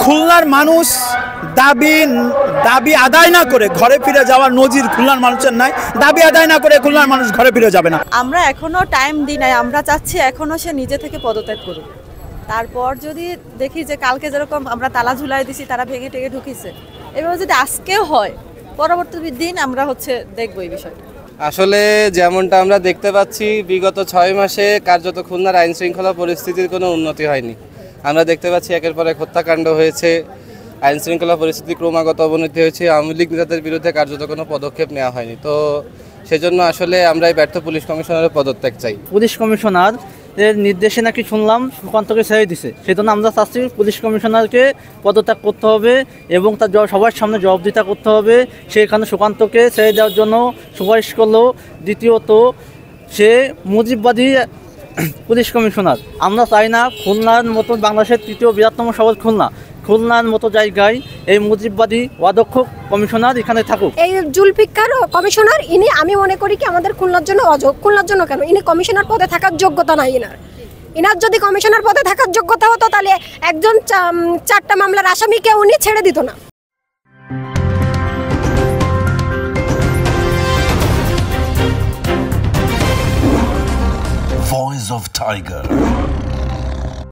খুলনার মানুষ দাবি আদায় না করে ঘরে ফিরে যাওয়ার নজির খুলনার মানুষের নাই। দাবি আদায় না করে খুলনার মানুষ ঘরে ফিরে যাবে না। আমরা এখনো টাইম দিই নাই, আমরা চাচ্ছি এখনো সে নিজে থেকে পদত্যাগ করুক। তারপর যদি দেখি যে কালকে যেরকম আমরা তালা ঝুলাই দিছি, তারা ভেঙে টেগে ঢুকিছে, এভাবে যদি আজকেও হয়, পরবর্তী দিন আমরা দেখবো এই বিষয়টা। আসলে যেমনটা আমরা দেখতে পাচ্ছি, বিগত 6 মাসে কার্যত খুলনার আইন শৃঙ্খলা পরিস্থিতির কোনো উন্নতি হয়নি। আমরা দেখতে পাচ্ছি একের পর এক হত্যাকাণ্ড হয়েছে, আইন শৃঙ্খলা পরিস্থিতি ক্রমাগত অবনতি হয়েছে, আওয়ামী লীগ নেতাদের বিরুদ্ধে কার্যত কোনো পদক্ষেপ নেওয়া হয়নি। তো সেজন্য আসলে আমরা এই ব্যর্থ পুলিশ কমিশনারের পদত্যাগ চাই। পুলিশ কমিশনার এর নির্দেশে নাকি শুনলাম সুকান্তকে ছেড়ে দিছে, সেজন্য আমরা চাচ্ছি পুলিশ কমিশনারকে পদত্যাগ করতে হবে এবং তার সবার সামনে জবাবদিহিতা করতে হবে। সেখানে সুকান্তকে ছেড়ে দেওয়ার জন্য সুপারিশ করলো। দ্বিতীয়ত, সে মুজিববাদী পুলিশ কমিশনার। আমরা চাই না খুলনার মতো বাংলাদেশের 3য় বৃহত্তম শহর খুলনার মতো জায়গায় এই মুজিববাদী অদক্ষ কমিশনার এখানে থাকুক। এই জুলফিকার কমিশনার, আমি মনে করি কি আমাদের খুলনার জন্য খুলনার জন্য কেন, ইনি কমিশনার পদে থাকার যোগ্যতা নাই। ইনার যদি কমিশনার পদে থাকার যোগ্যতা হতো তাহলে একজন 4টা মামলার আসামিকে উনি ছেড়ে দিত না। Voice of Tiger.